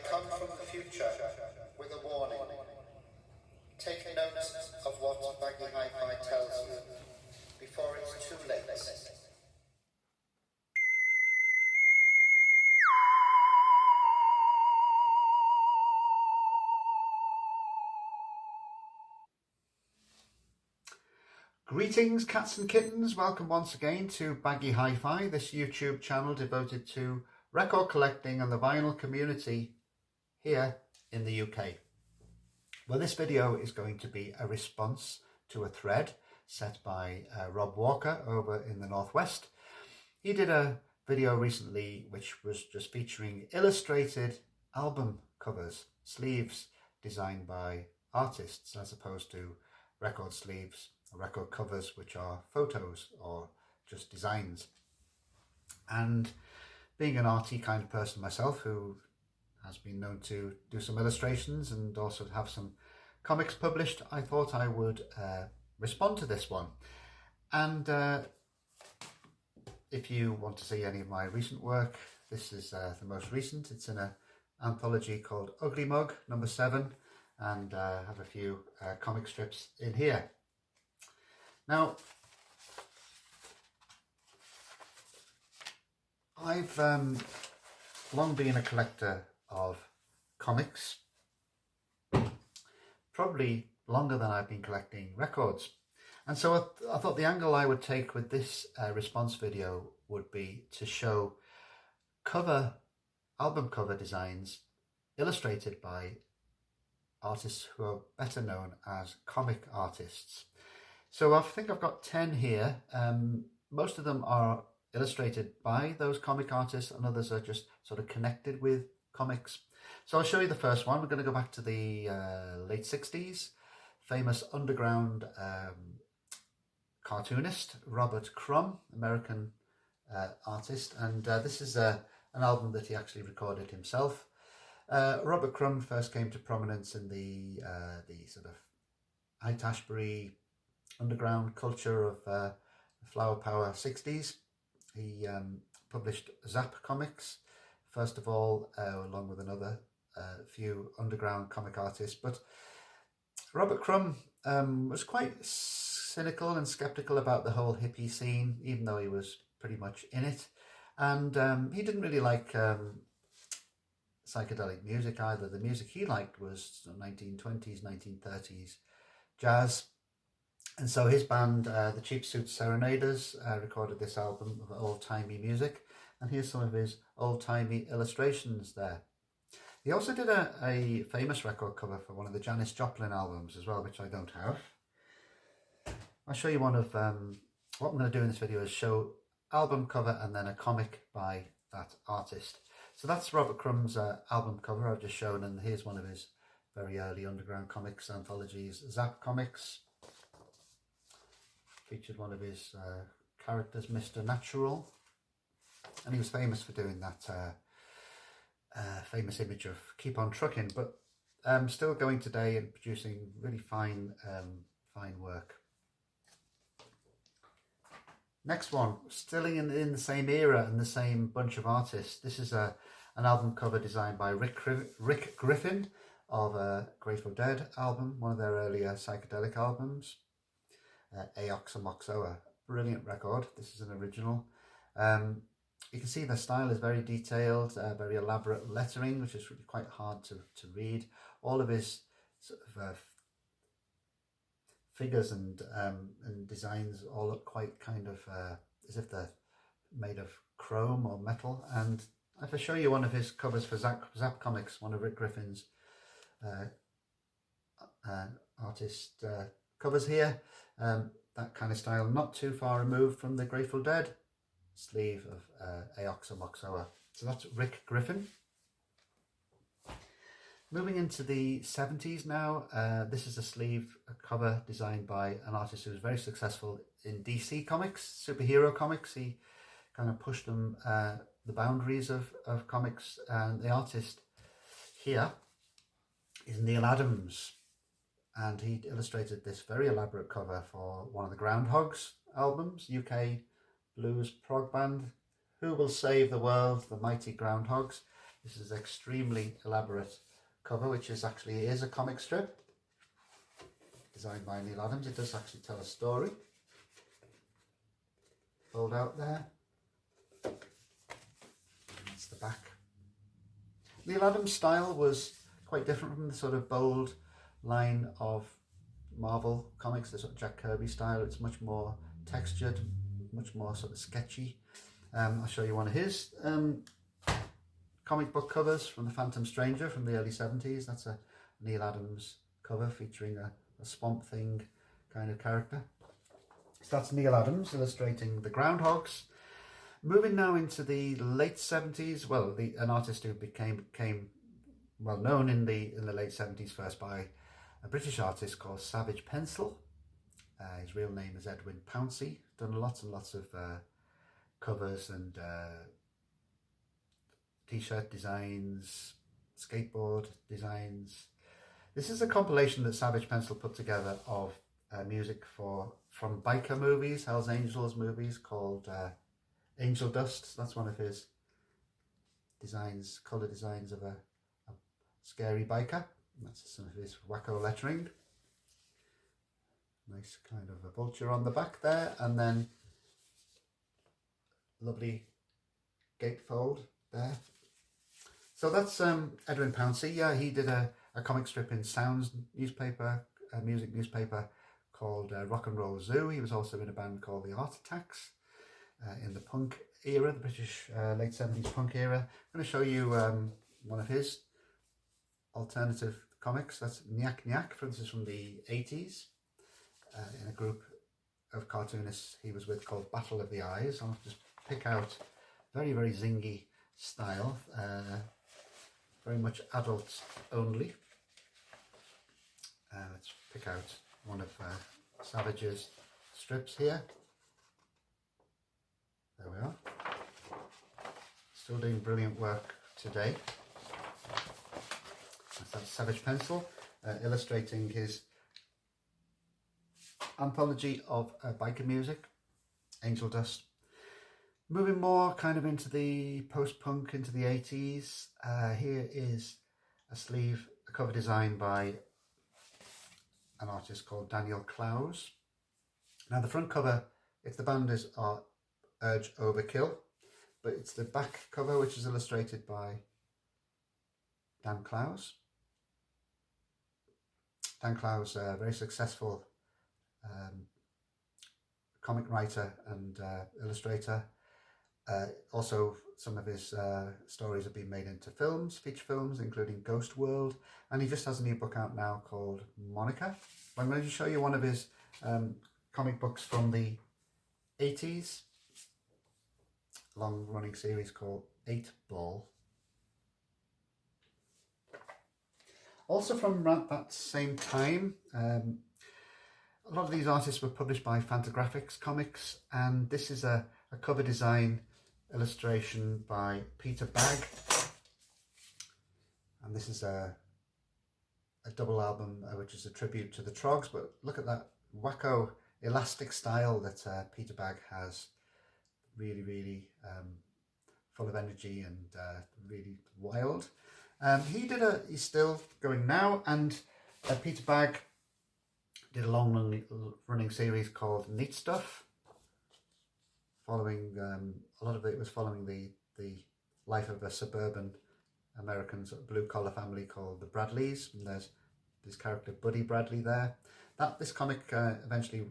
come from the future with a warning. Take note of what Baggy Hi-Fi tells you before it's too late. Greetings cats and kittens, welcome once again to Baggy Hi-Fi, this YouTube channel devoted to record collecting and the vinyl community here in the UK. Well, this video is going to be a response to a thread set by Rob Walker over in the Northwest. He did a video recently which was just featuring illustrated album covers, sleeves designed by artists as opposed to record sleeves, record covers which are photos or just designs. And being an arty kind of person myself who has been known to do some illustrations and also have some comics published, I thought I would respond to this one. And if you want to see any of my recent work, this is the most recent. It's in an anthology called Ugly Mug number 7, and have a few comic strips in here. Now, I've long been a collector of comics, probably longer than I've been collecting records. And so I thought the angle I would take with this response video would be to show album cover designs illustrated by artists who are better known as comic artists. So I think I've got 10 here. Most of them are illustrated by those comic artists and others are just sort of connected with comics. So I'll show you the first one. We're going to go back to the late 60s. Famous underground cartoonist Robert Crum, American artist, and this is an album that he actually recorded himself. Robert Crum first came to prominence in the sort of Haight-Ashbury underground culture of Flower Power 60s. He published Zap Comics, first of all, along with another few underground comic artists. But Robert Crum was quite cynical and skeptical about the whole hippie scene, even though he was pretty much in it. And he didn't really like psychedelic music either. The music he liked was 1920s, 1930s jazz. And so his band, the Cheap Suit Serenaders, recorded this album of old-timey music. And here's some of his old-timey illustrations there. He also did a famous record cover for one of the Janis Joplin albums as well, which I don't have. I'll show you one of, what I'm going to do in this video is show album cover and then a comic by that artist. So that's Robert Crum's album cover I've just shown, and here's one of his very early underground comics anthologies, Zap Comics. Featured one of his characters, Mr. Natural, and he was famous for doing that famous image of keep on trucking, but still going today and producing really fine work. Next one, still in the same era and the same bunch of artists. This is an album cover designed by Rick Griffin of a Grateful Dead album, one of their earlier psychedelic albums. Aoxomoxoa, brilliant record. This is an original. You can see the style is very detailed, very elaborate lettering, which is really quite hard to read. All of his sort of figures and designs all look quite kind of as if they're made of chrome or metal. And if I show you one of his covers for Zap Comics, one of Rick Griffin's artist covers here, that kind of style, not too far removed from the Grateful Dead sleeve of Aoxomoxoa. So that's Rick Griffin. Moving into the 70s now, this is a sleeve cover designed by an artist who was very successful in DC Comics, superhero comics. He kind of pushed them the boundaries of comics, and the artist here is Neil Adams, and he illustrated this very elaborate cover for one of the Groundhogs albums, UK blues prog band Who Will Save the World, the Mighty Groundhogs. This is extremely elaborate cover, which is actually is a comic strip designed by Neil Adams. It does actually tell a story. Fold out there. And that's the back. Neil Adams' style was quite different from the sort of bold line of Marvel comics, the sort of Jack Kirby style. It's much more textured, much more sort of sketchy. I'll show you one of his comic book covers from The Phantom Stranger from the early 70s. That's a Neil Adams cover featuring a Swamp Thing kind of character. So that's Neil Adams illustrating the Groundhogs. Moving now into the late 70s, well, an artist who became well known in the late 70s first by a British artist called Savage Pencil. His real name is Edwin Pouncey. Done lots and lots of covers and t-shirt designs, skateboard designs. This is a compilation that Savage Pencil put together of music from biker movies, Hell's Angels movies, called Angel Dust. That's one of his designs, colour designs of a scary biker. That's some of his wacko lettering. Nice kind of a vulture on the back there, and then lovely gatefold there. So that's Edwin Pouncey. Yeah, he did a comic strip in Sounds newspaper, a music newspaper called Rock and Roll Zoo. He was also in a band called the Art Attacks in the punk era, the British late 70s punk era. I'm going to show you one of his alternative comics. That's Nyak Nyak, for instance, from the 80s, in a group of cartoonists he was with called Battle of the Eyes. I'll just pick out very, very zingy style, very much adults only. Let's pick out one of Savage's strips here. There we are. Still doing brilliant work today. That's Savage Pencil, illustrating his anthology of biker music, Angel Dust. Moving more kind of into the post-punk, into the 80s. Here is a cover design by an artist called Daniel Clowes. Now the front cover, if the band is Urge Overkill, but it's the back cover which is illustrated by Dan Clowes. Dan Clowes, a very successful comic writer and illustrator. Also, some of his stories have been made into films, feature films, including Ghost World, and he just has a new book out now called Monica. I'm going to show you one of his comic books from the 80s, long-running series called 8 Ball. Also from around that same time, a lot of these artists were published by Fantagraphics Comics, and this is a cover design illustration by Peter Bagg, and this is a double album which is a tribute to the Trogs. But look at that wacko elastic style that Peter Bagg has. Really, really full of energy and really wild. He's still going now, and Peter Bagg did a long running series called Neat Stuff, following a lot of it was following the life of a suburban American sort of blue collar family called the Bradleys, and there's this character Buddy Bradley there. This comic eventually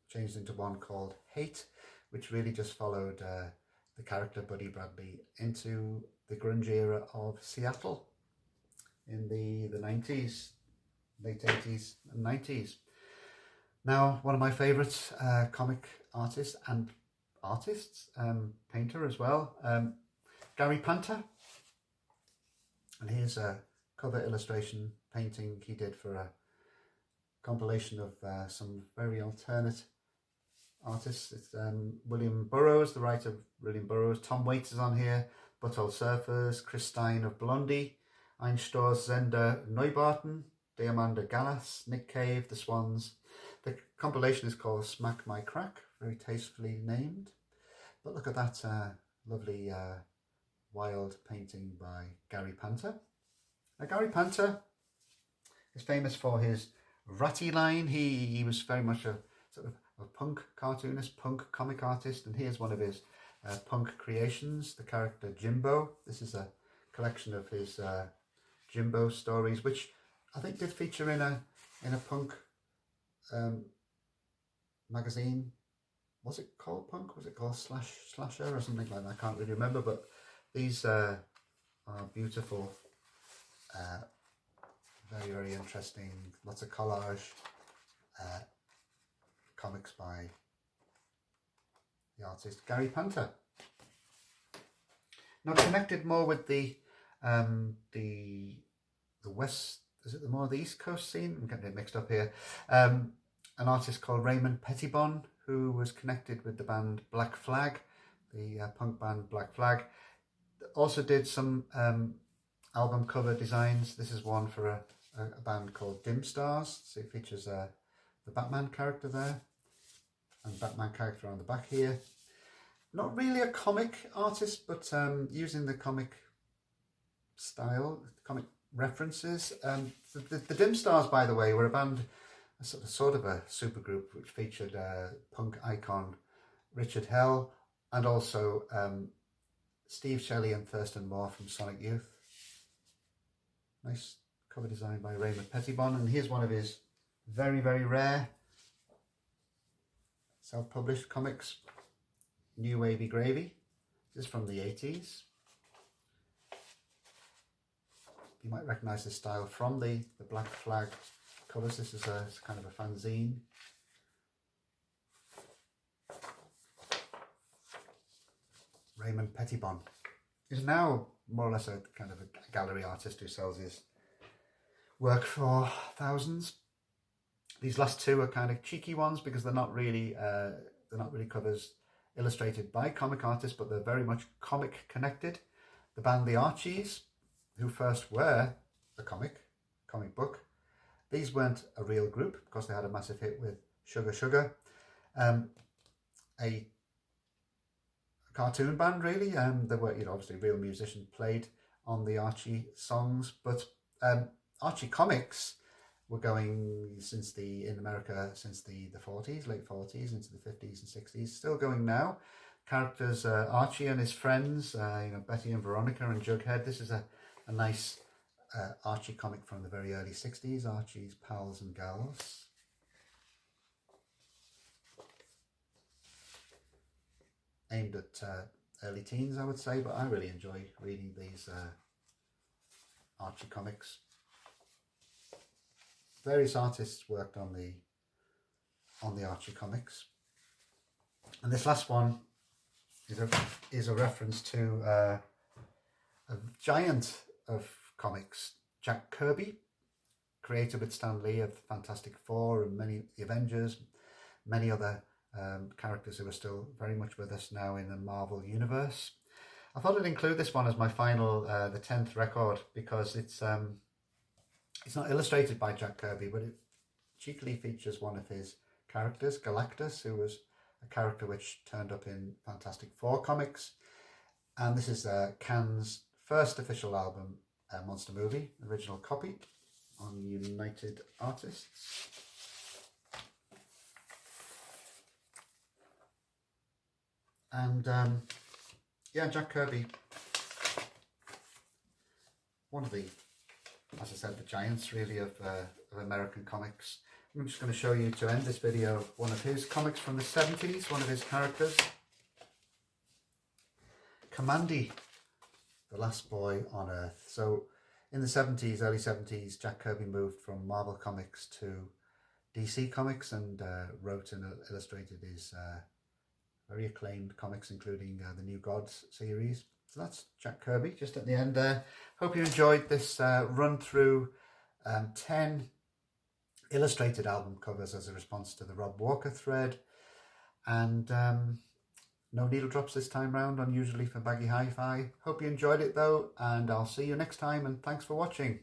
changed into one called Hate, which really just followed the character Buddy Bradley into the grunge era of Seattle in the 90s, late 80s and 90s. Now, one of my favourite comic artists, painter as well, Gary Panter. And here's a cover illustration painting he did for a compilation of some very alternate artists. It's William Burroughs, the writer William Burroughs. Tom Waits is on here, Butthole Surfers, Chris Stein of Blondie, Einstors Zender Neubarten, Diamanda Gallas, Nick Cave, The Swans. The compilation is called Smack My Crack, very tastefully named. But look at that lovely Wild painting by Gary Panter. Now, Gary Panter is famous for his ratty line. He was very much a sort of a punk cartoonist, punk comic artist, and here's one of his punk creations, the character Jimbo. This is a collection of his Jimbo stories, which I think did feature in a punk magazine. Was it called Punk? Was it called Slasher or something like that? I can't really remember, but these are beautiful, very, very interesting, lots of collage comics by the artist Gary Panter. Now, connected more with the west, is it the more the East Coast scene? I'm getting it mixed up here. An artist called Raymond Pettibon, who was connected with the band Black Flag, the punk band Black Flag. Also did some album cover designs. This is one for a band called Dim Stars. So it features the Batman character there, and Batman character on the back here. Not really a comic artist, but using the comic style, comic references. The Dim Stars, by the way, were a band, sort of a supergroup which featured punk icon Richard Hell and also Steve Shelley and Thurston Moore from Sonic Youth. Nice cover design by Raymond Pettibon, and here's one of his very, very rare self-published comics, New Wavy Gravy. This is from the 80s. You might recognise this style from the Black Flag covers. This is a kind of a fanzine. Raymond Pettibon is now more or less a kind of a gallery artist who sells his work for thousands. These last two are kind of cheeky ones because they're not really covers illustrated by comic artists, but they're very much comic connected. The band The Archies, who first were a comic book. These weren't a real group because they had a massive hit with Sugar Sugar, a cartoon band really. They were, obviously real musicians played on the Archie songs, but Archie Comics were going in America since the 40s, late 40s into the 50s and 60s, still going now. Characters Archie and his friends, Betty and Veronica and Jughead. This is a nice Archie comic from the very early 60s, Archie's Pals and Gals. Aimed at early teens, I would say, but I really enjoy reading these Archie comics. Various artists worked on the Archie comics, and this last one is a reference to a giant of comics, Jack Kirby, creator with Stan Lee of Fantastic Four and the Avengers, many other characters who are still very much with us now in the Marvel universe. I thought I'd include this one as my final, the 10th record, because it's not illustrated by Jack Kirby, but it cheekily features one of his characters, Galactus, who was a character which turned up in Fantastic Four comics. And this is Can's first official album, Monster Movie, original copy on United Artists. And Jack Kirby, one of the, as I said, the giants really of American comics. I'm just going to show you, to end this video, one of his comics from the 70s, one of his characters. Commandy, the last boy on Earth. So in the 70s, early 70s, Jack Kirby moved from Marvel Comics to DC Comics and wrote and illustrated his very acclaimed comics, including the New Gods series. So that's Jack Kirby, just at the end there. Hope you enjoyed this run through 10 illustrated album covers as a response to the Rob Walker thread. And no needle drops this time round, unusually for Baggy Hi-Fi. Hope you enjoyed it though, and I'll see you next time, and thanks for watching.